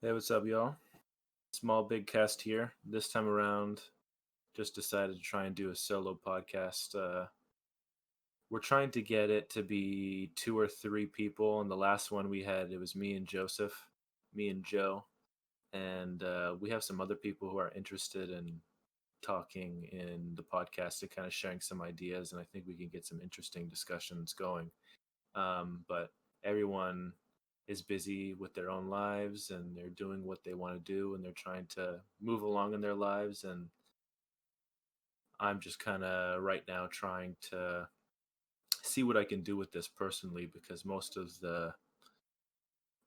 Hey, what's up, y'all? Small Big Cast here. This time around, just decided to try and do a solo podcast. We're trying to get it to be two or three people, and the last one we had, it was me and Joseph, me and Joe, and we have some other people who are interested in talking in the podcast and kind of sharing some ideas, and I think we can get some interesting discussions going. But everyone is busy with their own lives and they're doing what they want to do and they're trying to move along in their lives. And I'm just kind of right now trying to see what I can do with this personally because most of the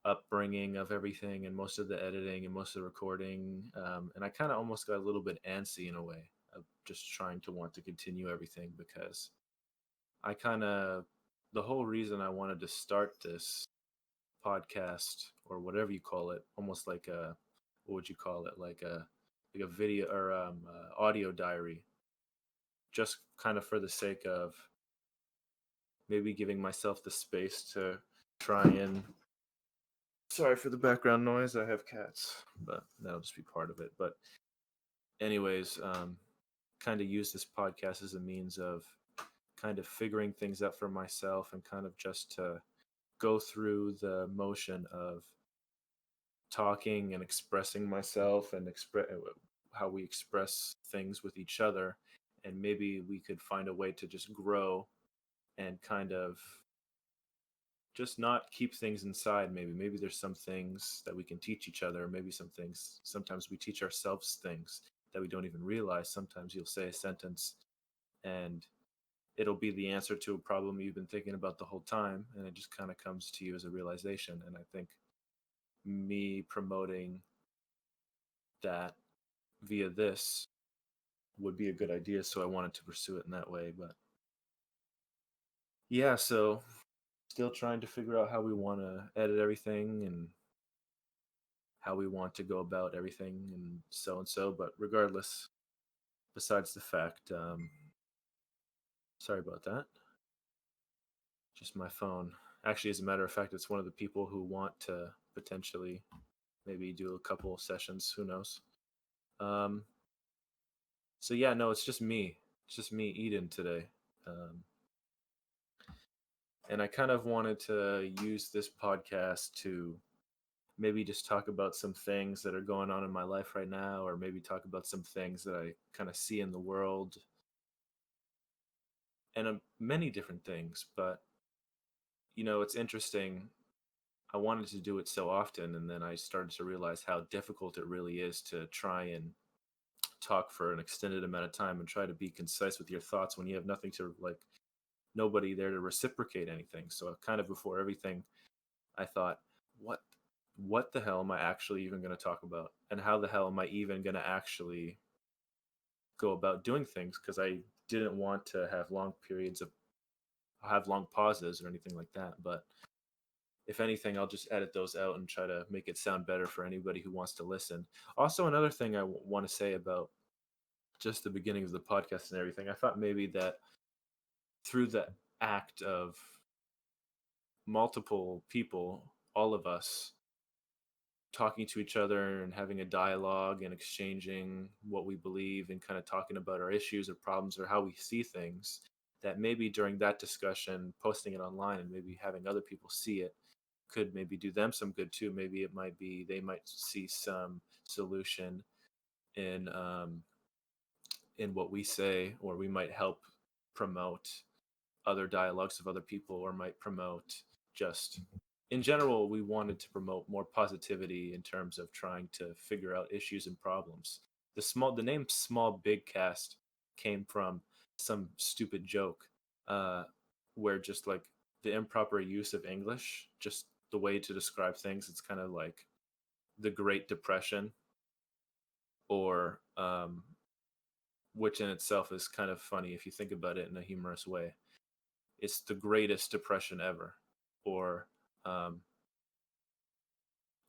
upbringing of everything and most of the editing and most of the recording, and I kind of almost got a little bit antsy in a way of just trying to want to continue everything because I kind of the whole reason I wanted to start this podcast or whatever you call it, almost like a what would you call it, like a video or audio diary, just kind of for the sake of maybe giving myself the space to try and. Sorry for the background noise. I have cats, but that'll just be part of it. But anyways, kind of use this podcast as a means of kind of figuring things out for myself and kind of just to go through the motion of talking and expressing myself and how we express things with each other, and maybe we could find a way to just grow and kind of just not keep things inside. Maybe there's some things that we can teach each other, maybe some things sometimes we teach ourselves things that we don't even realize. Sometimes you'll say a sentence and it'll be the answer to a problem you've been thinking about the whole time, and it just kind of comes to you as a realization. And I think me promoting that via this would be a good idea, so I wanted to pursue it in that way. But yeah, so still trying to figure out how we want to edit everything and how we want to go about everything and so and so. But regardless, besides the fact, sorry about that. Just my phone. Actually, as a matter of fact, it's one of the people who want to potentially maybe do a couple sessions. Who knows? Um, so yeah, no, it's just me. It's just me, Eden, today. Um, and I kind of wanted to use this podcast to maybe just talk about some things that are going on in my life right now, or maybe talk about some things that I kind of see in the world, and many different things. But it's interesting. I wanted to do it so often, and then I started to realize how difficult it really is to try and talk for an extended amount of time and try to be concise with your thoughts when you have nothing to like, nobody there to reciprocate anything. So kind of before everything, I thought, what what the hell am I actually even going to talk about? And how the hell am I even going to actually go about doing things? Because I didn't want to have long periods of have long pauses or anything like that. But if anything, I'll just edit those out and try to make it sound better for anybody who wants to listen. Also, another thing I want to say about just the beginning of the podcast and everything, I thought maybe that through the act of multiple people, all of us talking to each other and having a dialogue and exchanging what we believe and kind of talking about our issues or problems or how we see things, that maybe during that discussion, posting it online and maybe having other people see it could maybe do them some good too. Maybe it might be they might see some solution in in what we say, or we might help promote other dialogues of other people, or might promote just in general. We wanted to promote more positivity in terms of trying to figure out issues and problems. The name Small Big Cast came from some stupid joke, uh where just like the improper use of English, just the way to describe things, it's kind of like the Great Depression, or which in itself is kind of funny if you think about it in a humorous way. It's the greatest depression ever, or um,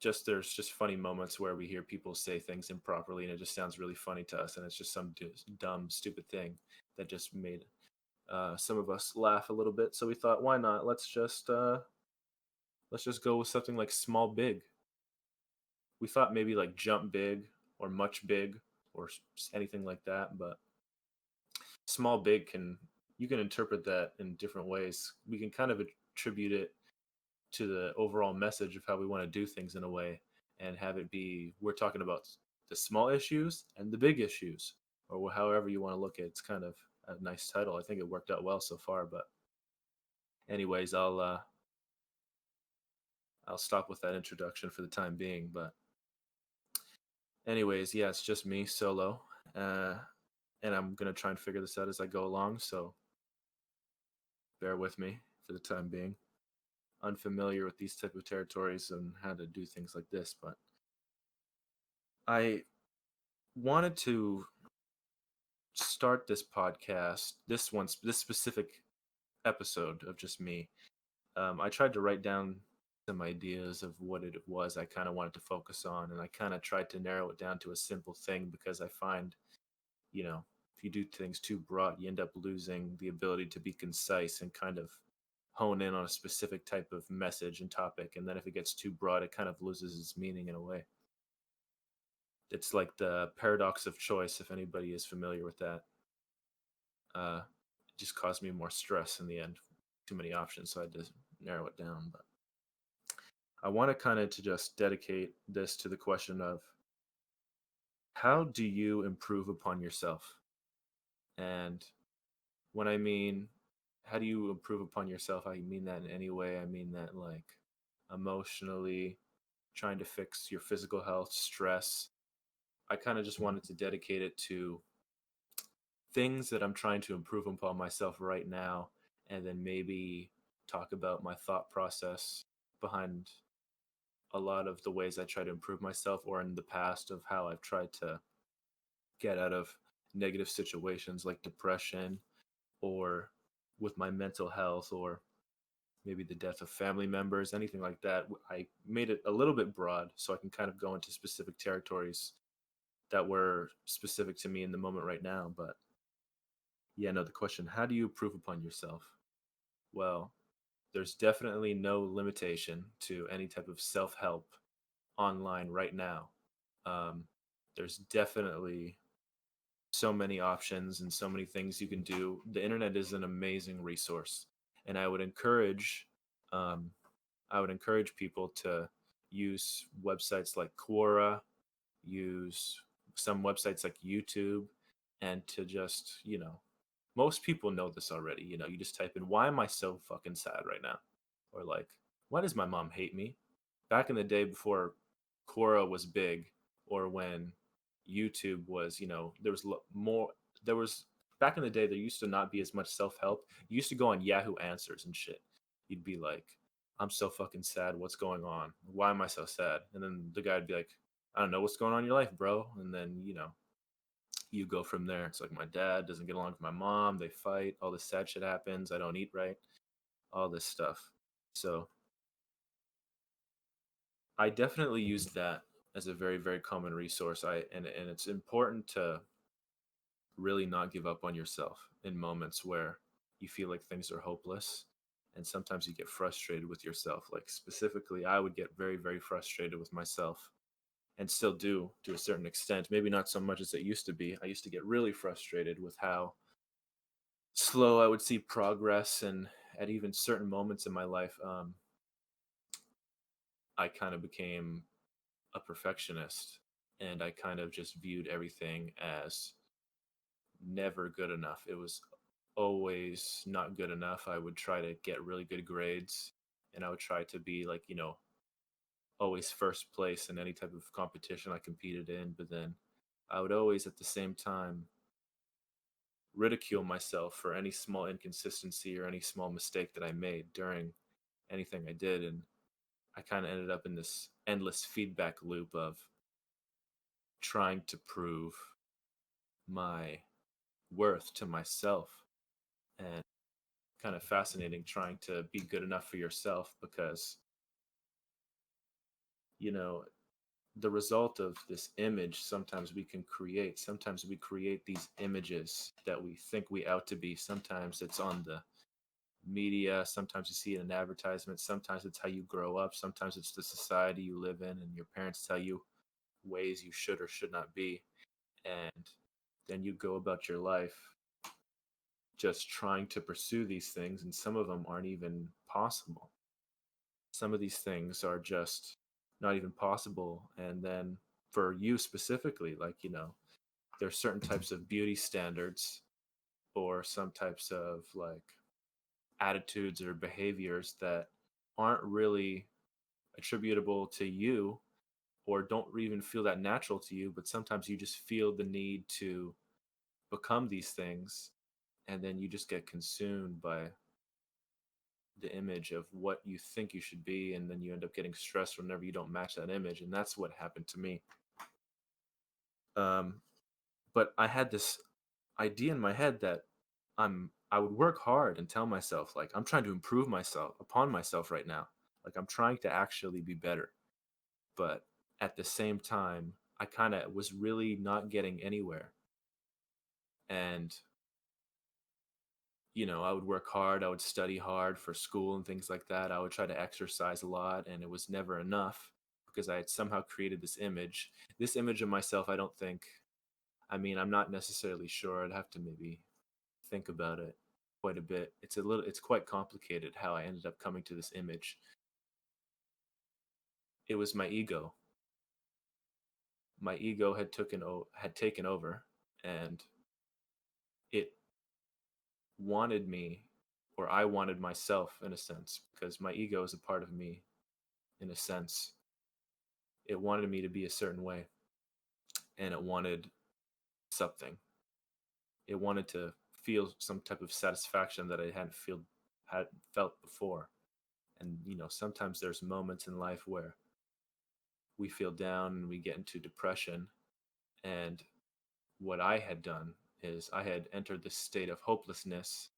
just there's just funny moments where we hear people say things improperly and it just sounds really funny to us, and it's just some dumb stupid thing that just made some of us laugh a little bit. So we thought, why not? Let's just go with something like Small Big. we thought maybe like jump big or much big or anything like that, but small big can, you can interpret that in different ways. We can kind of attribute it to the overall message of how we want to do things in a way, and have it be we're talking about the small issues and the big issues, or however you want to look at it. It's kind of a nice title. I think it worked out well so far. But anyways, I'll stop with that introduction for the time being. But anyways, yeah, it's just me solo, uh, and I'm gonna try and figure this out as I go along. So bear with me for the time being. Unfamiliar with these type of territories and how to do things like this, but I wanted to start this podcast, this specific episode of just me. I tried to write down some ideas of what it was I kind of wanted to focus on, and I kind of tried to narrow it down to a simple thing because I find, you know, if you do things too broad, you end up losing the ability to be concise and kind of hone in on a specific type of message and topic. And then if it gets too broad, it kind of loses its meaning in a way. It's like the paradox of choice, if anybody is familiar with that. It just caused me more stress in the end. Too many options, so I had to narrow it down. But I want to kind of to just dedicate this to the question of how do you improve upon yourself? And when I mean how do you improve upon yourself, I mean that in any way. I mean that like emotionally, trying to fix your physical health, stress. I kind of just wanted to dedicate it to things that I'm trying to improve upon myself right now, and then maybe talk about my thought process behind a lot of the ways I try to improve myself, or in the past of how I've tried to get out of negative situations like depression, or with my mental health, or maybe the death of family members, anything like that. I made it a little bit broad so I can kind of go into specific territories that were specific to me in the moment right now. But yeah, no, the question, how do you improve upon yourself? Well, there's definitely no limitation to any type of self help online right now. Um, there's definitely so many options and so many things you can do. The internet is an amazing resource, and um, I would encourage people to use websites like Quora, use some websites like YouTube, and to just, most people know this already. You just type in, why am I so fucking sad right now? Or like, why does my mom hate me? Back in the day before Quora was big, or when YouTube was, there was more, there was, back in the day, there used to not be as much self help. You used to go on Yahoo Answers and shit. You'd be like, I'm so fucking sad. What's going on? Why am I so sad? And then the guy would be like, I don't know what's going on in your life, bro. And then, you go from there. It's like my dad doesn't get along with my mom. They fight. All this sad shit happens. I don't eat right. All this stuff. So I definitely use that as a very, very common resource. And it's important to really not give up on yourself in moments where you feel like things are hopeless. And sometimes you get frustrated with yourself. Like specifically, I would get very, very frustrated with myself, and still do to a certain extent. Maybe not so much as it used to be. I used to get really frustrated with how slow I would see progress, and at even certain moments in my life, I kind of became a perfectionist, and I kind of just viewed everything as never good enough. It was always not good enough. I would try to get really good grades, and I would try to be like, always first place in any type of competition I competed in. But then I would always at the same time ridicule myself for any small inconsistency or any small mistake that I made during anything I did. And I kind of ended up in this endless feedback loop of trying to prove my worth to myself, and kind of fascinating trying to be good enough for yourself because, you know, the result of this image sometimes we create these images that we think we out to be. Sometimes it's on media, sometimes you see it in advertisements, sometimes it's how you grow up, sometimes it's the society you live in and your parents tell you ways you should or should not be. And then you go about your life just trying to pursue these things, and some of them aren't even possible. Some of these things are just not even possible. And then for you specifically, like, there's certain types of beauty standards or some types of like attitudes or behaviors that aren't really attributable to you or don't even feel that natural to you, but sometimes you just feel the need to become these things, and then you just get consumed by the image of what you think you should be, and then you end up getting stressed whenever you don't match that image. And that's what happened to me. um, but I had this idea in my head that I would work hard and tell myself like I'm trying to improve myself upon myself right now, like I'm trying to actually be better. But at the same time, I kind of was really not getting anywhere. And I would work hard, I would study hard for school and things like that. I would try to exercise a lot, and it was never enough because I had somehow created this image. This image of myself, I don't think, I mean, I'm not necessarily sure. I'd have to maybe think about it quite a bit. It's quite complicated how I ended up coming to this image. It was my ego. My ego had taken over, and it wanted me, or I wanted myself in a sense, because my ego is a part of me in a sense. It wanted me to be a certain way, and it wanted something. It wanted to feel some type of satisfaction that I had felt before. And sometimes there's moments in life where we feel down and we get into depression. And what I had done is I had entered this state of hopelessness,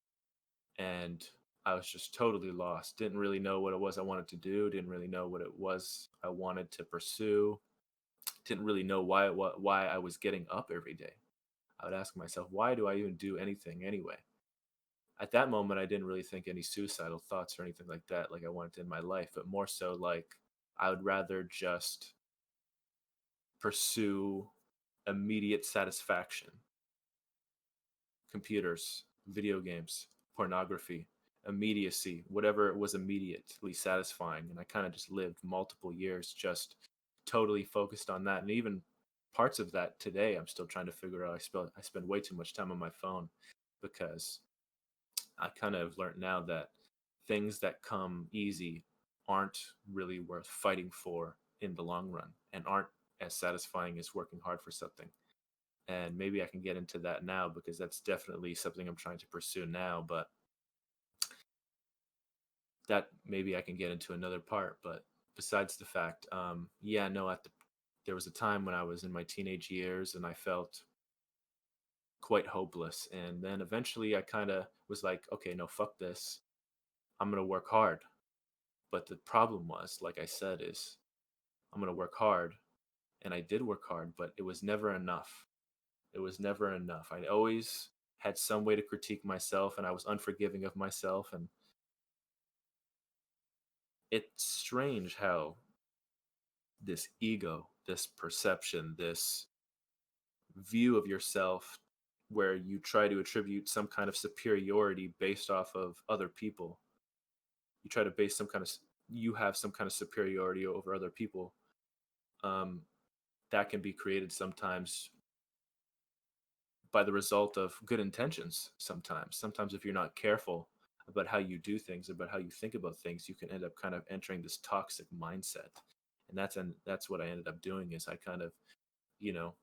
and I was just totally lost. Didn't really know what it was I wanted to do. Didn't really know what it was I wanted to pursue. Didn't really know why I was getting up every day. I would ask myself, why do I even do anything anyway? At that moment, I didn't really think any suicidal thoughts or anything like that, like I wanted in my life, but more so like I would rather just pursue immediate satisfaction. Computers, video games, pornography, immediacy, whatever was immediately satisfying. And I kind of just lived multiple years just totally focused on that. And even parts of that today, I'm still trying to figure out. I spend way too much time on my phone because I kind of learned now that things that come easy aren't really worth fighting for in the long run and aren't as satisfying as working hard for something. And maybe I can get into that now because that's definitely something I'm trying to pursue now. But that maybe I can get into another part. But besides the fact, yeah, no, there was a time when I was in my teenage years and I felt quite hopeless. And then eventually I kind of was like, okay, no, fuck this. I'm going to work hard. But the problem was, like I said, is I'm going to work hard. And I did work hard, but it was never enough. It was never enough. I always had some way to critique myself, and I was unforgiving of myself. And it's strange how this ego, this perception, this view of yourself, where you try to attribute some kind of superiority based off of other people, you try to base you have some kind of superiority over other people. Um, that can be created sometimes by the result of good intentions. Sometimes if you're not careful about how you do things, about how you think about things, you can end up kind of entering this toxic mindset. And that's what I ended up doing is I kind of you know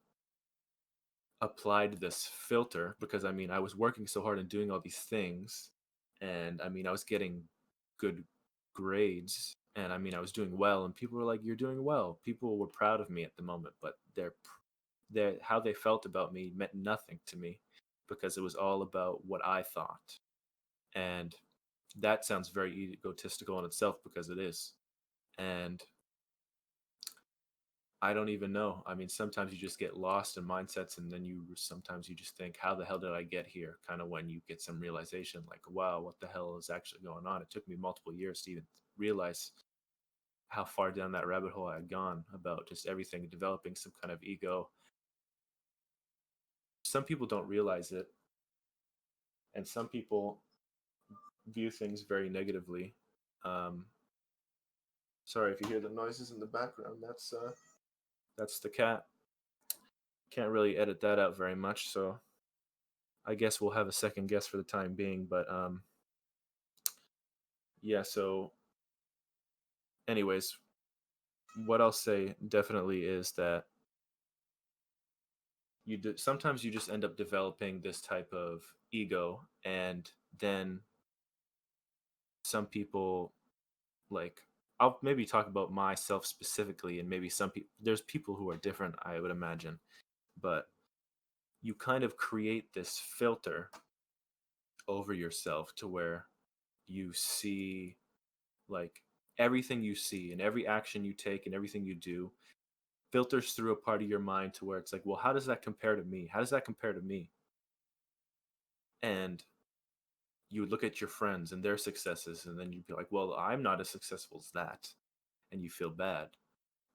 applied this filter because I mean I was working so hard and doing all these things, and I mean I was getting good grades, and I mean I was doing well, and people were like, you're doing well. People were proud of me at the moment, but how they felt about me meant nothing to me because it was all about what I thought. And that sounds very egotistical in itself because it is. And I don't even know. I mean, sometimes you just get lost in mindsets, and then sometimes you just think, how the hell did I get here? Kind of when you get some realization, like, wow, what the hell is actually going on? It took me multiple years to even realize how far down that rabbit hole I had gone about just everything, developing some kind of ego. Some people don't realize it, and some people view things very negatively. Um, Sorry if you hear the noises in the background. That's the cat. Can't really edit that out very much, so I guess we'll have a second guess for the time being. But yeah. So, anyways, what I'll say definitely is that sometimes you just end up developing this type of ego, and then some people, like, I'll maybe talk about myself specifically, and maybe some people, there's people who are different, I would imagine, but you kind of create this filter over yourself to where you see, like, everything you see and every action you take and everything you do filters through a part of your mind to where it's like, well, how does that compare to me? How does that compare to me? And you would look at your friends and their successes, and then you'd be like, well, I'm not as successful as that. And you feel bad.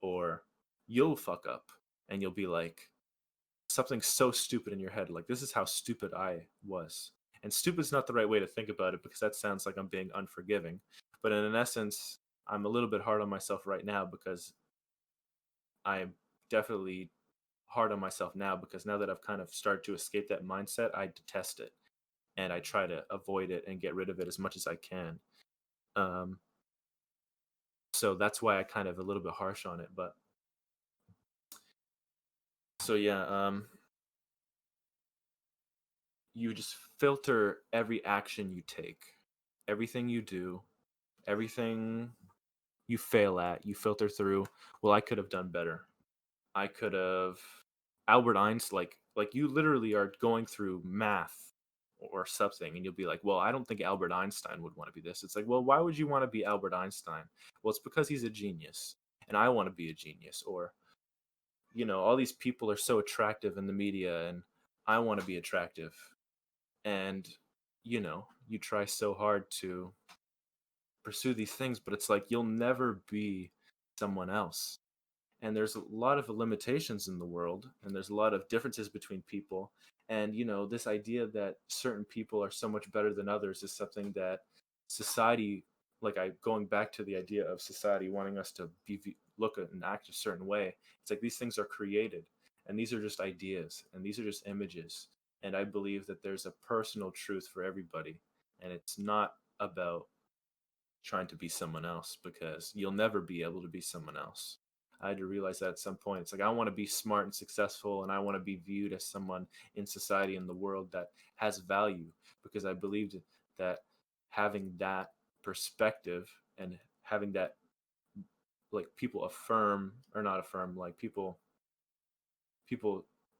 Or you'll fuck up and you'll be like, something so stupid in your head, like, this is how stupid I was. And stupid's not the right way to think about it, because that sounds like I'm being unforgiving. But in essence, I'm a little bit hard on myself right now, because I'm definitely hard on myself now, because now that I've kind of started to escape that mindset, I detest it and I try to avoid it and get rid of it as much as I can. Um, so that's why I kind of a little bit harsh on it. But so yeah, you just filter every action you take, everything you do, everything you fail at, you filter through, well, I could have done better. I could have Albert Einstein, like you literally are going through math or something, and you'll be like, well, I don't think Albert Einstein would want to be this. It's like, well, why would you want to be Albert Einstein? Well, it's because he's a genius and I want to be a genius. Or, all these people are so attractive in the media and I want to be attractive. And you try so hard to pursue these things, but it's like you'll never be someone else. And there's a lot of limitations in the world, and there's a lot of differences between people. And this idea that certain people are so much better than others is something that society, like, I going back to the idea of society wanting us to look at and act a certain way. It's like these things are created, and these are just ideas, and these are just images. And I believe that there's a personal truth for everybody, and it's not about trying to be someone else, because you'll never be able to be someone else. I had to realize that at some point. It's like, I want to be smart and successful, and I want to be viewed as someone in society, in the world, that has value, because I believed that having that perspective and having that, like, people affirm, or not affirm, like, people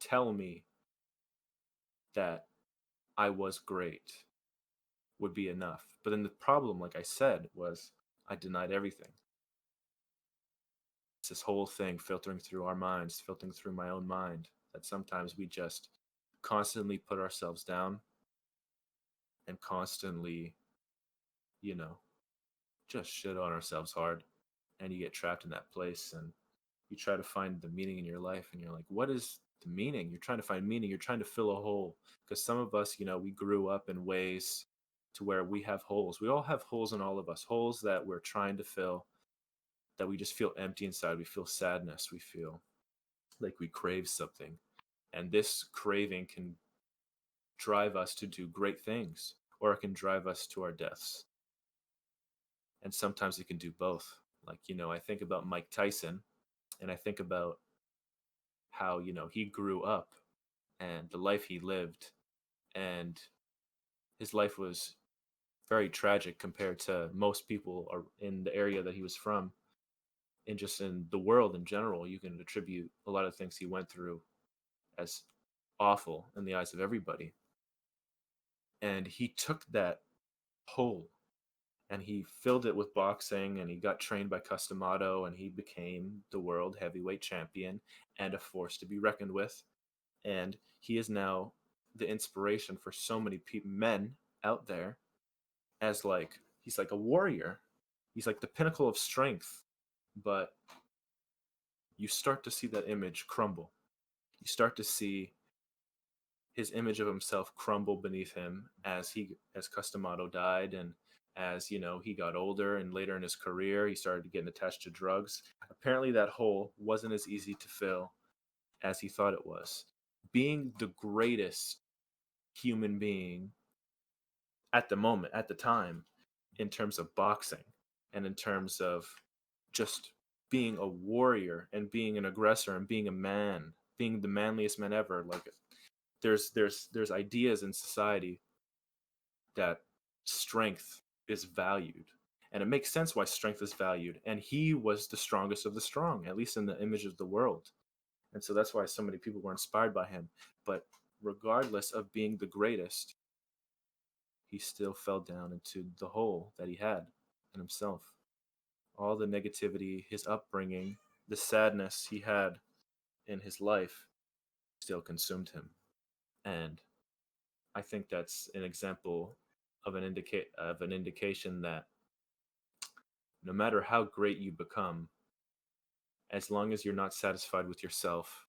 tell me that I was great would be enough. But then the problem, like I said, was I denied everything. It's this whole thing filtering through our minds, filtering through my own mind, that sometimes we just constantly put ourselves down and constantly, you know, just shit on ourselves hard. And you get trapped in that place, and you try to find the meaning in your life, and you're like, what is the meaning? You're trying to find meaning. You're trying to fill a hole. Because some of us, we grew up in ways to where we have holes. We all have holes in all of us, holes that we're trying to fill, that we just feel empty inside. We feel sadness. We feel like we crave something. And this craving can drive us to do great things, or it can drive us to our deaths. And sometimes it can do both. Like, I think about Mike Tyson, and I think about how, he grew up and the life he lived. And his life was very tragic compared to most people are in the area that he was from. And just in the world in general, you can attribute a lot of things he went through as awful in the eyes of everybody. And he took that hole and he filled it with boxing, and he got trained by Customato, and he became the world heavyweight champion and a force to be reckoned with. And he is now the inspiration for so many men out there, as like he's like a warrior. He's like the pinnacle of strength, but you start to see that image crumble. You start to see his image of himself crumble beneath him as Customato died, and as he got older, and later in his career he started getting attached to drugs. Apparently that hole wasn't as easy to fill as he thought it was. Being the greatest human being at the moment, at the time, in terms of boxing and in terms of just being a warrior and being an aggressor and being a man, being the manliest man ever. Like there's ideas in society that strength is valued, and it makes sense why strength is valued, and he was the strongest of the strong, at least in the image of the world. And so that's why so many people were inspired by him. But regardless of being the greatest, he still fell down into the hole that he had in himself. All the negativity, his upbringing, the sadness he had in his life still consumed him. And I think that's an example of an indication that no matter how great you become, as long as you're not satisfied with yourself,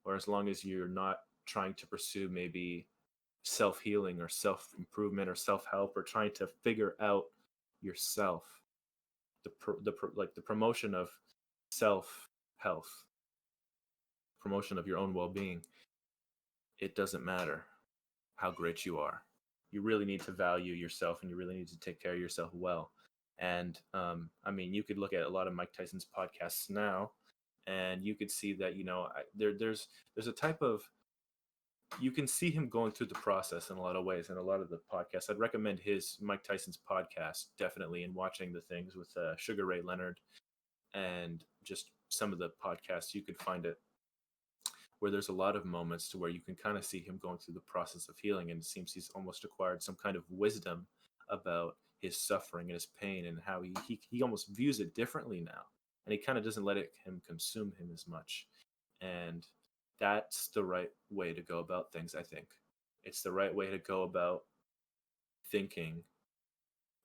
or as long as you're not trying to pursue maybe self healing or self improvement or self help, or trying to figure out yourself, like the promotion of self health, promotion of your own well being, it doesn't matter how great you are. You really need to value yourself, and you really need to take care of yourself well. And I mean, you could look at a lot of Mike Tyson's podcasts now, and you could see that there's a type of, you can see him going through the process in a lot of ways. In a lot of the podcasts, I'd recommend his Mike Tyson's podcast definitely, and watching the things with Sugar Ray Leonard, and just some of the podcasts you could find it, where there's a lot of moments to where you can kind of see him going through the process of healing, and it seems he's almost acquired some kind of wisdom about his suffering and his pain, and how he almost views it differently now, and he kind of doesn't let him consume him as much. And that's the right way to go about things. I think it's the right way to go about thinking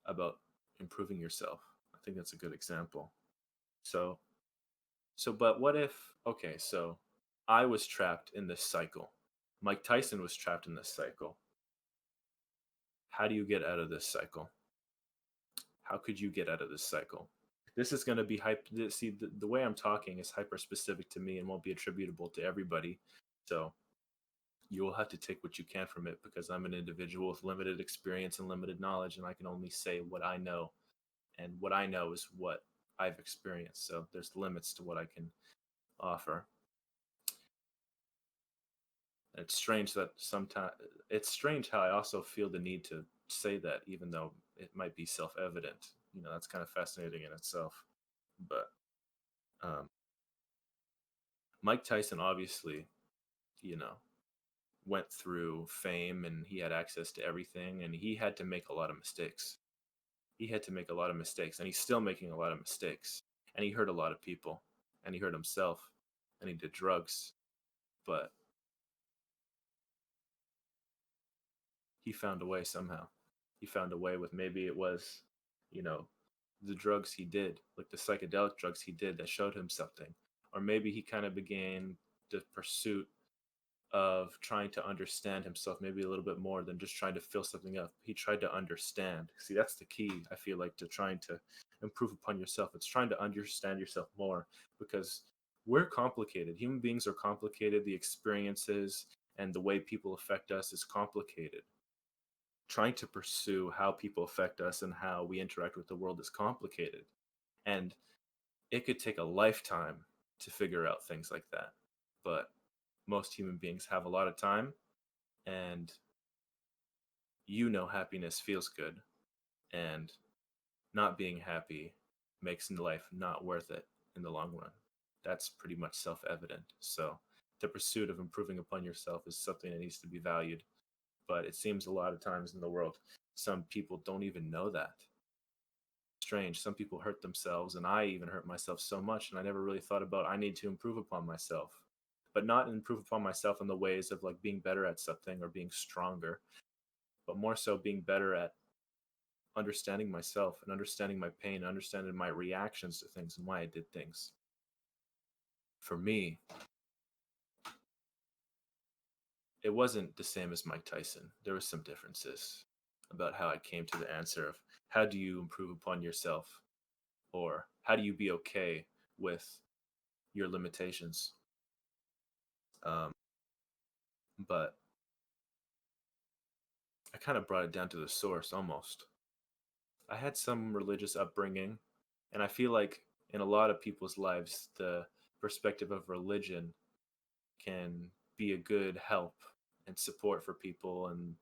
about improving yourself. I think that's a good example. So but what if, okay, so I was trapped in this cycle. Mike Tyson was trapped in this cycle. How do you get out of this cycle? How could you get out of this cycle? This is going to be see, the way I'm talking is hyper specific to me and won't be attributable to everybody. So you will have to take what you can from it, because I'm an individual with limited experience and limited knowledge, and I can only say what I know. And what I know is what I've experienced. So there's limits to what I can offer. It's strange that sometimes it's strange how I also feel the need to say that, even though it might be self-evident. That's kind of fascinating in itself. But um, Mike Tyson obviously, you know, went through fame, and he had access to everything, and he had to make a lot of mistakes. He had to make a lot of mistakes, and he's still making a lot of mistakes. And he hurt a lot of people, and he hurt himself, and he did drugs. But he found a way somehow. He found a way with, maybe it was, you know, the drugs he did, like the psychedelic drugs he did, that showed him something. Or maybe he kind of began the pursuit of trying to understand himself, maybe a little bit more than just trying to fill something up. He tried to understand. See, that's the key, I feel like, to trying to improve upon yourself. It's trying to understand yourself more, because we're complicated. Human beings are complicated. The experiences and the way people affect us is complicated. Trying to pursue how people affect us and how we interact with the world is complicated. And it could take a lifetime to figure out things like that. But most human beings have a lot of time, and happiness feels good, and not being happy makes life not worth it in the long run. That's pretty much self evident. So, the pursuit of improving upon yourself is something that needs to be valued. But it seems a lot of times in the world, some people don't even know that. strange. Some people hurt themselves, and I even hurt myself so much, and I never really thought about I need to improve upon myself, but not improve upon myself in the ways of like being better at something or being stronger, but more so being better at understanding myself and understanding my pain, understanding my reactions to things and why I did things. For me, it wasn't the same as Mike Tyson. There was some differences about how I came to the answer of how do you improve upon yourself, or how do you be okay with your limitations. Um, but I kind of brought it down to the source almost. I had some religious upbringing, and I feel like in a lot of people's lives, the perspective of religion can be a good help and support for people. And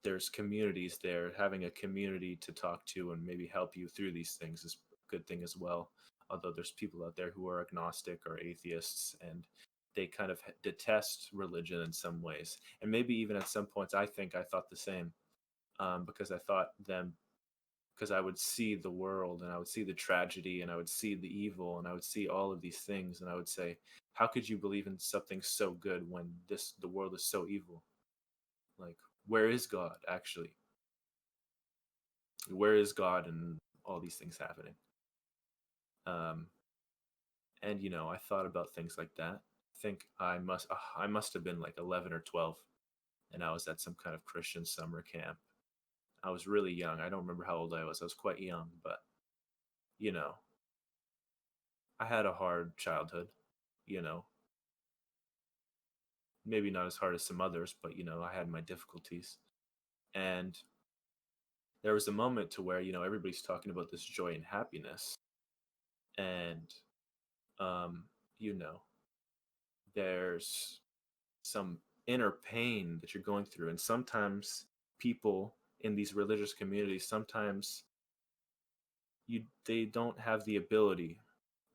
there's communities there. Having a community to talk to and maybe help you through these things is a good thing as well. Although there's people out there who are agnostic or atheists, and they kind of detest religion in some ways. And maybe even at some points, I think I thought the same, because I thought them because I would see the world and I would see the tragedy and I would see the evil and I would see all of these things and I would say, how could you believe in something so good when the world is so evil? Like, where is God actually? Where is God and all these things happening? Um, and I thought about things like that. I think I must have been like 11 or 12, and I was at some kind of Christian summer camp. I was really young. I don't remember how old I was. I was quite young, but you know, I had a hard childhood. You know, maybe not as hard as some others, but I had my difficulties. And there was a moment to where, everybody's talking about this joy and happiness. And um, you know, there's some inner pain that you're going through. And sometimes people in these religious communities, sometimes they don't have the ability,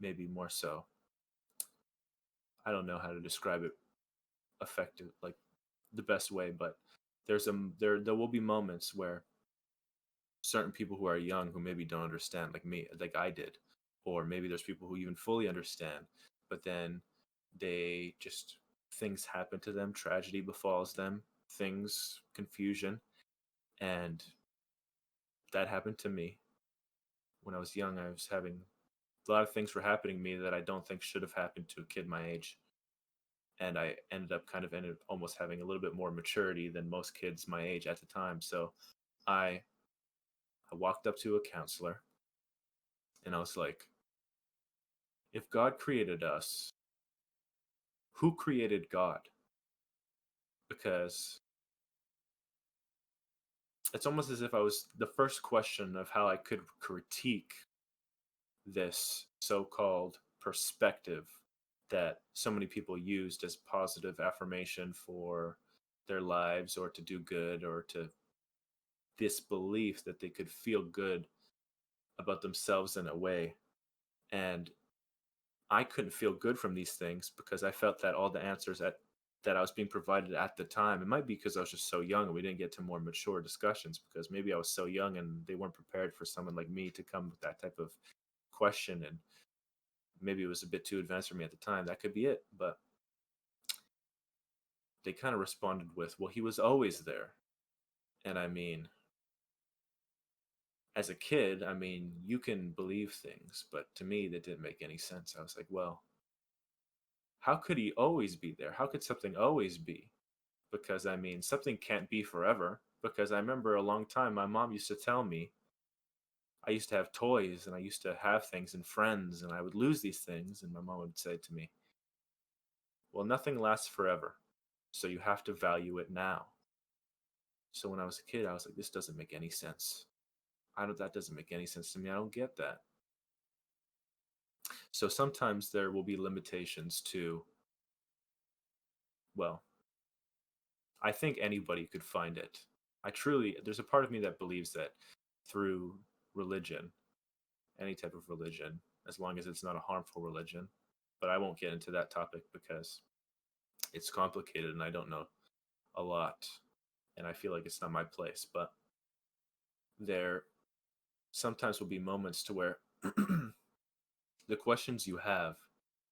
maybe more so. I don't know how to describe it effective, like the best way, but there will be moments where certain people who are young who maybe don't understand, like me, like I did, or maybe there's people who even fully understand, but then they just things happen to them, tragedy befalls them, things, confusion, and that happened to me when I was young. I was having a lot of things were happening to me that I don't think should have happened to a kid my age. And I ended almost having a little bit more maturity than most kids my age at the time. So I I walked up to a counselor and I was like, if God created us, who created God? Because it's almost as if I was the first question of how I could critique this so called perspective that so many people used as positive affirmation for their lives or to do good or to this belief that they could feel good about themselves in a way. And I couldn't feel good from these things because I felt that all the answers that I was being provided at the time, it might be because I was just so young and we didn't get to more mature discussions because maybe I was so young and they weren't prepared for someone like me to come with that type of question, and maybe it was a bit too advanced for me at the time. That could be it. But they kind of responded with, well, he was always there. And I mean, as a kid, I mean, you can believe things, but to me, that didn't make any sense. I was like, well, how could he always be there? How could something always be? Because I mean, something can't be forever. Because I remember a long time, my mom used to tell me, I used to have toys and I used to have things and friends, and I would lose these things. And my mom would say to me, well, nothing lasts forever. So you have to value it now. So when I was a kid, I was like, this doesn't make any sense. That doesn't make any sense to me. I don't get that. So sometimes there will be limitations to, well, I think anybody could find it. There's a part of me that believes that through religion, any type of religion, as long as it's not a harmful religion, but I won't get into that topic because it's complicated and I don't know a lot and I feel like it's not my place. But there sometimes will be moments to where the questions you have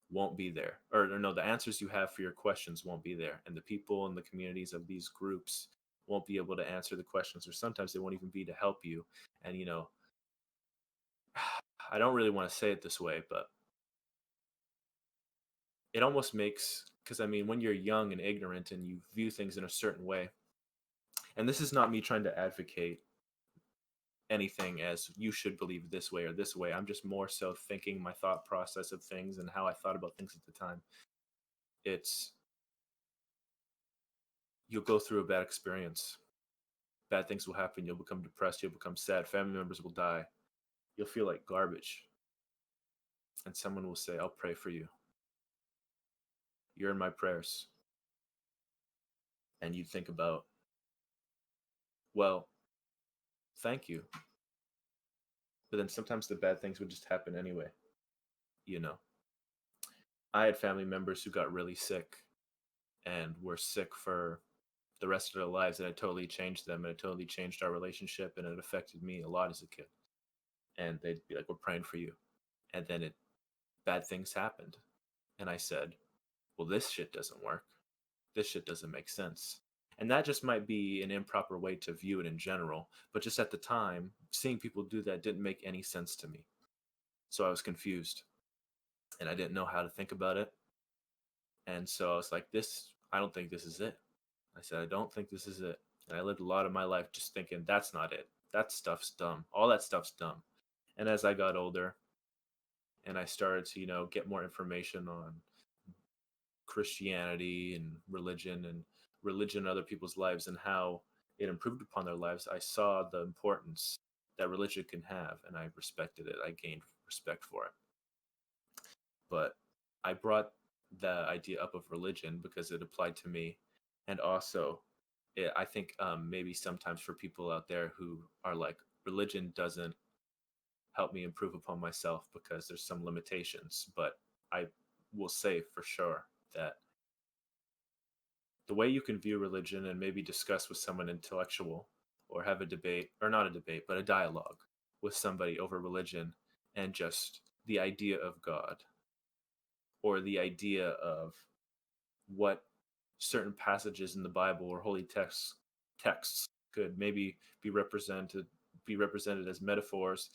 won't be there, or no, the answers you have for your questions won't be there, and the people in the communities of these groups won't be able to answer the questions, or sometimes they won't even be to help you. And I don't really want to say it this way, but it almost makes, because I mean, when you're young and ignorant and you view things in a certain way, and this is not me trying to advocate anything as you should believe this way or this way. I'm just more so thinking my thought process of things and how I thought about things at the time. It's you'll go through a bad experience. Bad things will happen. You'll become depressed. You'll become sad. Family members will die. You'll feel like garbage. And someone will say, I'll pray for you. You're in my prayers. And you think about, well, thank you. But then sometimes the bad things would just happen anyway. You know, I had family members who got really sick and were sick for the rest of their lives, and it totally changed them, and it totally changed our relationship, and it affected me a lot as a kid. And they'd be like, we're praying for you. And then bad things happened. And I said, well, this shit doesn't work. This shit doesn't make sense. And that just might be an improper way to view it in general. But just at the time, seeing people do that didn't make any sense to me. So I was confused and I didn't know how to think about it. And so I was like, I don't think this is it. I said, I don't think this is it. And I lived a lot of my life just thinking, that's not it. That stuff's dumb. All that stuff's dumb. And as I got older and I started to, get more information on Christianity and religion in other people's lives and how it improved upon their lives, I saw the importance that religion can have, and I respected it. I gained respect for it. But I brought the idea up of religion because it applied to me, and also I think maybe sometimes for people out there who are like, religion doesn't help me improve upon myself because there's some limitations. But I will say for sure that the way you can view religion and maybe discuss with someone intellectual, or have a debate, or not a debate, but a dialogue with somebody over religion and just the idea of God, or the idea of what certain passages in the Bible or holy texts could maybe be represented as metaphors,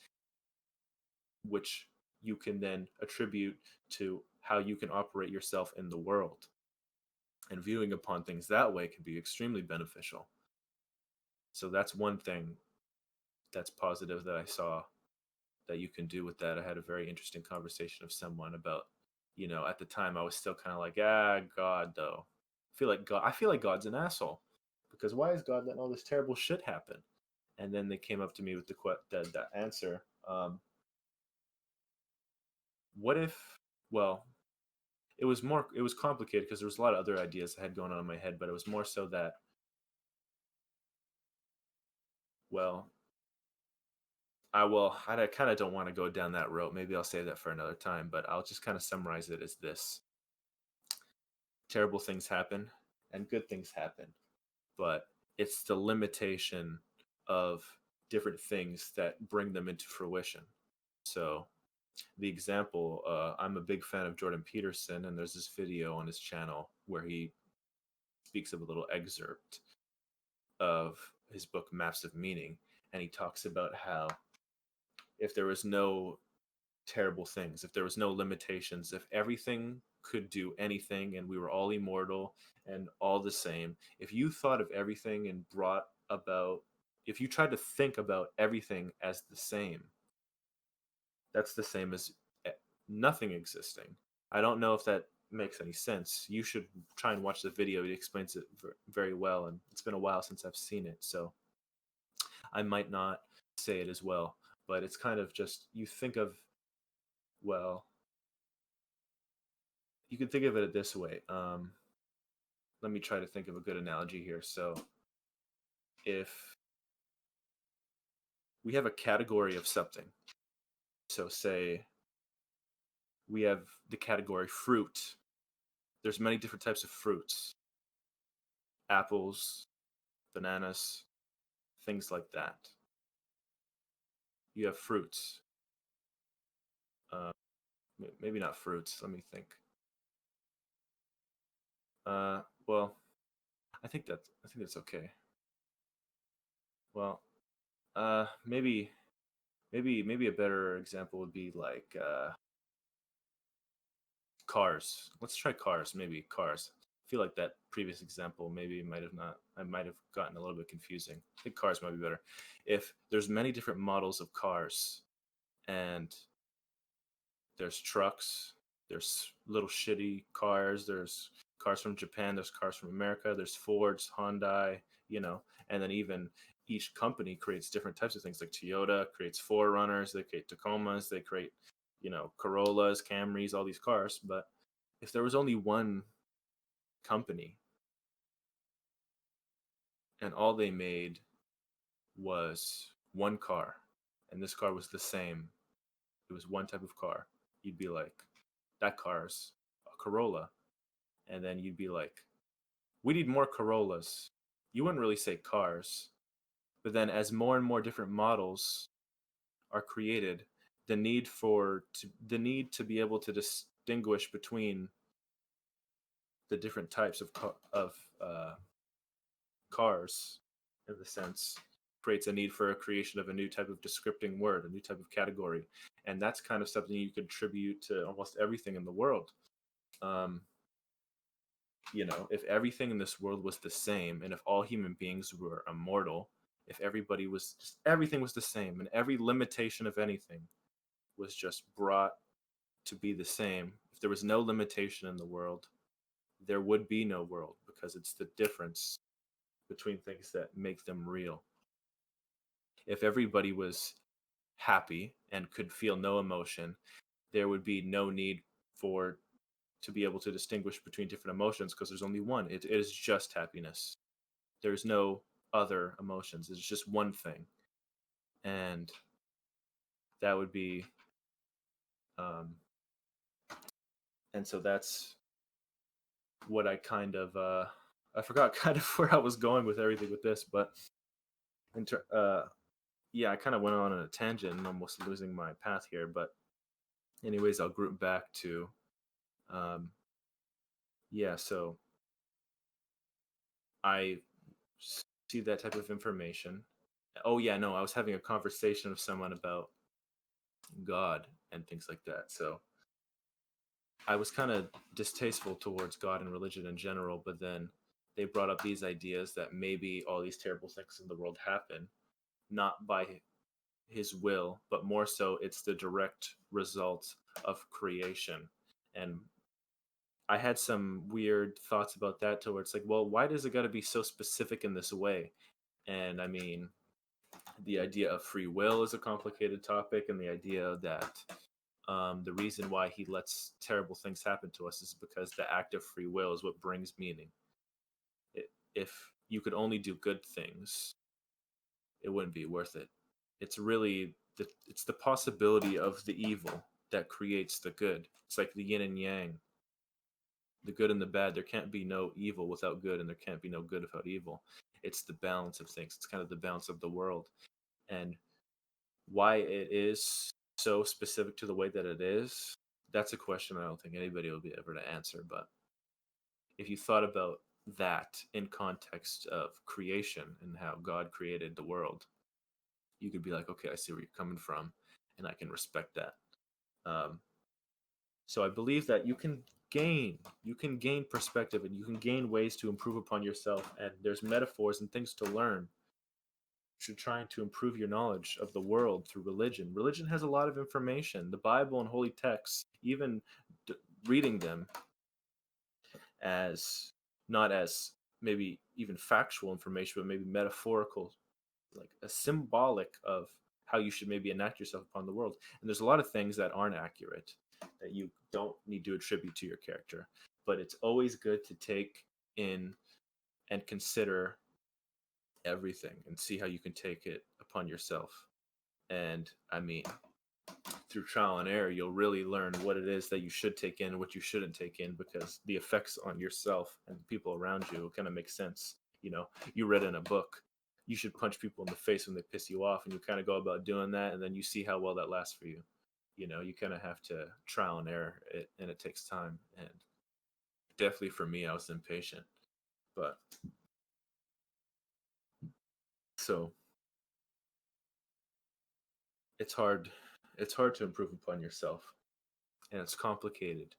which you can then attribute to how you can operate yourself in the world. And viewing upon things that way can be extremely beneficial. So that's one thing that's positive that I saw that you can do with that. I had a very interesting conversation with someone about, at the time I was still kind of like, God though. I feel like God's an asshole because why is God letting all this terrible shit happen? And then they came up to me with the answer. What if? Well, it was complicated because there was a lot of other ideas I had going on in my head, but it was more so that, well, I kind of don't want to go down that road. Maybe I'll save that for another time, but I'll just kind of summarize it as this: terrible things happen and good things happen, but it's the limitation of different things that bring them into fruition. So, the example, I'm a big fan of Jordan Peterson, and there's this video on his channel where he speaks of a little excerpt of his book, Maps of Meaning, and he talks about how if there was no terrible things, if there was no limitations, if everything could do anything and we were all immortal and all the same, if you thought of everything and if you tried to think about everything as the same, that's the same as nothing existing. I don't know if that makes any sense. You should try and watch the video. He explains it very well, and it's been a while since I've seen it, so I might not say it as well. But it's kind of just, you think of, well, you can think of it this way. Let me try to think of a good analogy here. So, if we have a category of something, so say we have the category fruit. There's many different types of fruits: apples, bananas, things like that. You have fruits. Uh, Maybe not fruits. Let me think. Well, I think that's okay. Well, maybe a better example would be like cars. Let's try cars. Maybe cars. I feel like that previous example maybe might have not. I might have gotten a little bit confusing. I think cars might be better. If there's many different models of cars, and there's trucks, there's little shitty cars, there's cars from Japan, there's cars from America, there's Fords, Hyundai, you know, and then even each company creates different types of things. Like Toyota creates Forerunners, they create Tacomas, they create, Corollas, Camrys, all these cars. But if there was only one company and all they made was one car, and this car was the same, it was one type of car, you'd be like, that car's a Corolla. And then you'd be like, we need more Corollas. You wouldn't really say cars, but then as more and more different models are created, the need to be able to distinguish between the different types of cars, in the sense, creates a need for a creation of a new type of descripting word, a new type of category, and that's kind of something you could attribute to almost everything in the world. Um, if everything in this world was the same, and if all human beings were immortal, if everything was the same, and every limitation of anything was just brought to be the same, if there was no limitation in the world, there would be no world, because it's the difference between things that make them real. If everybody was happy and could feel no emotion, there would be no need for to be able to distinguish between different emotions, because there's only one. It is just happiness. There's no other emotions. It's just one thing, and that would be, um, and so that's what I kind of I forgot kind of where I was going with everything with this, but yeah, I kind of went on a tangent and almost losing my path here. But anyways, I'll group back to, um, yeah. So I see that type of information. Oh yeah, no, I was having a conversation with someone about God and things like that. So I was kind of distasteful towards God and religion in general, but then they brought up these ideas that maybe all these terrible things in the world happen not by his will, but more so it's the direct result of creation. And I had some weird thoughts about that, to where it's like, well, why does it got to be so specific in this way? And I mean, the idea of free will is a complicated topic, and the idea that the reason why he lets terrible things happen to us is because the act of free will is what brings meaning. If you could only do good things, it wouldn't be worth it. It's really it's the possibility of the evil that creates the good. It's like the yin and yang, the good and the bad. There can't be no evil without good, and there can't be no good without evil. It's the balance of things. It's kind of the balance of the world. And why it is so specific to the way that it is, that's a question I don't think anybody will be able to answer. But if you thought about that in context of creation and how God created the world, you could be like, okay, I see where you're coming from, and I can respect that. Um, so I believe that you can gain perspective, and you can gain ways to improve upon yourself. And there's metaphors and things to learn to trying to improve your knowledge of the world through religion. Religion has a lot of information. The Bible and holy texts, even d- reading them as not as maybe even factual information, but maybe metaphorical, like a symbolic of how you should maybe enact yourself upon the world. And there's a lot of things that aren't accurate that you don't need to attribute to your character. But it's always good to take in and consider everything and see how you can take it upon yourself. And I mean, through trial and error, you'll really learn what it is that you should take in and what you shouldn't take in, because the effects on yourself and the people around you kind of make sense. You read in a book you should punch people in the face when they piss you off, and you kind of go about doing that, and then you see how well that lasts for you. You kind of have to trial and error it, and it takes time. And definitely for me, I was impatient, but so it's hard. It's hard to improve upon yourself, and it's complicated.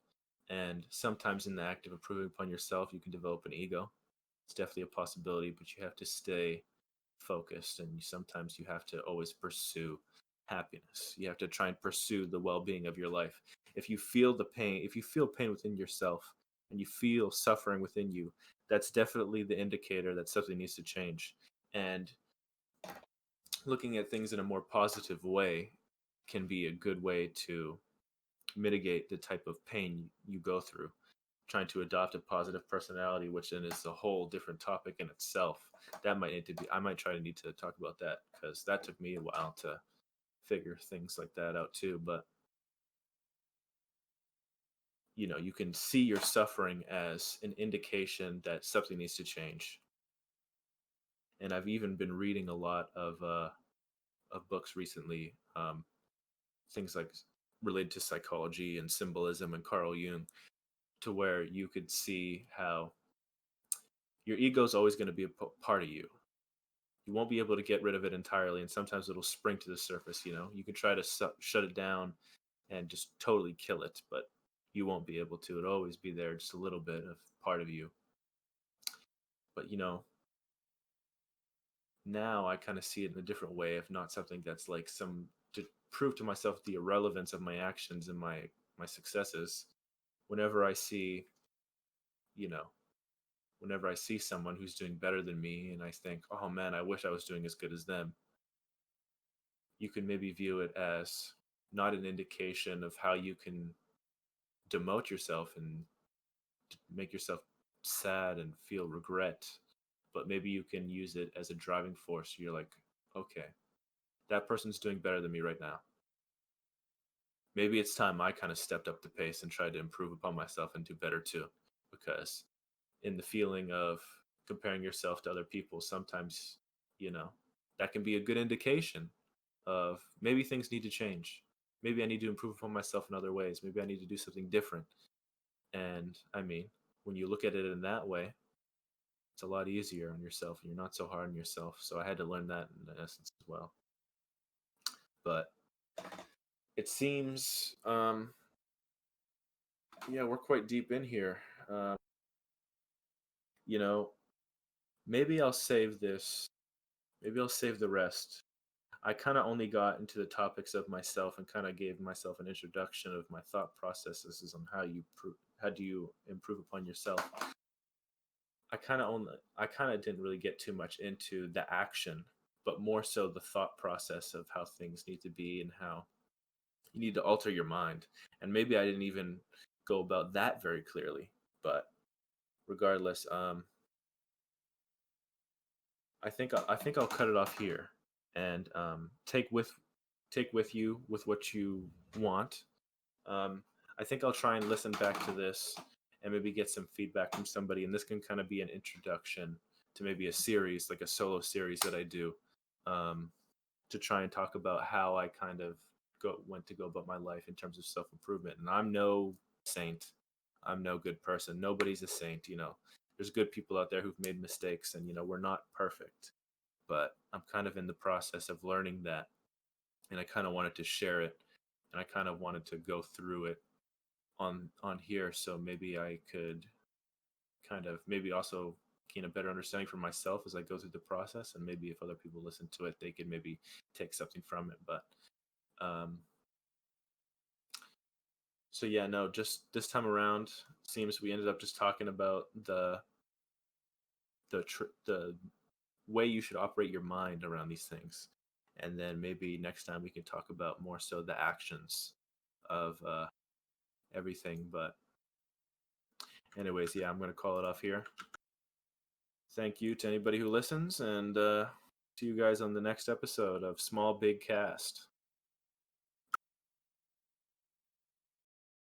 And sometimes in the act of improving upon yourself, you can develop an ego. It's definitely a possibility, but you have to stay focused, and sometimes you have to always pursue happiness. You have to try and pursue the well-being of your life. If you feel pain within yourself and you feel suffering within you, that's definitely the indicator that something needs to change. And looking at things in a more positive way can be a good way to mitigate the type of pain you go through. Trying to adopt a positive personality, which then is a whole different topic in itself. That might need to be, I might try to need to talk about that, because that took me a while to figure things like that out too. But you can see your suffering as an indication that something needs to change. And I've even been reading a lot of books recently, things like related to psychology and symbolism and Carl Jung, to where you could see how your ego is always going to be a part of you. You won't be able to get rid of it entirely, and sometimes it'll spring to the surface. You can try to shut it down and just totally kill it, but you won't be able to. It'll always be there, just a little bit of part of you. But now I kind of see it in a different way, of not something that's like some to prove to myself the irrelevance of my actions and my successes. Whenever I see, you know, whenever I see someone who's doing better than me, and I think, oh man, I wish I was doing as good as them, you can maybe view it as not an indication of how you can demote yourself and make yourself sad and feel regret, but maybe you can use it as a driving force. You're like, okay, that person's doing better than me right now. Maybe it's time I kind of stepped up the pace and tried to improve upon myself and do better too. Because in the feeling of comparing yourself to other people, sometimes, you know, that can be a good indication of maybe things need to change. Maybe I need to improve upon myself in other ways. Maybe I need to do something different. And I mean, when you look at it in that way, it's a lot easier on yourself, and you're not so hard on yourself. So I had to learn that in essence as well. But it seems, yeah, we're quite deep in here. You know, maybe I'll save this. Maybe I'll save the rest. I kind of only got into the topics of myself and kind of gave myself an introduction of my thought processes on how do you improve upon yourself. I kind of didn't really get too much into the action, but more so the thought process of how things need to be and how you need to alter your mind. And maybe I didn't even go about that very clearly, but regardless, I think I'll cut it off here, and take with you with what you want. Um, I think I'll try and listen back to this and maybe get some feedback from somebody, and this can kind of be an introduction to maybe a series, like a solo series that I do, um, to try and talk about how I kind of went to go about my life in terms of self improvement. And I'm no saint. I'm no good person. Nobody's a saint. There's good people out there who've made mistakes, and we're not perfect. But I'm kind of in the process of learning that, and I kind of wanted to share it, and I kind of wanted to go through it on here, so maybe I could kind of maybe also gain a better understanding for myself as I go through the process, and maybe if other people listen to it, they could maybe take something from it. But um, so yeah, no, just this time around, seems we ended up just talking about the way you should operate your mind around these things, and then maybe next time we can talk about more so the actions of everything. But anyways, yeah, I'm gonna call it off here. Thank you to anybody who listens, and see you guys on the next episode of Small Big Cast.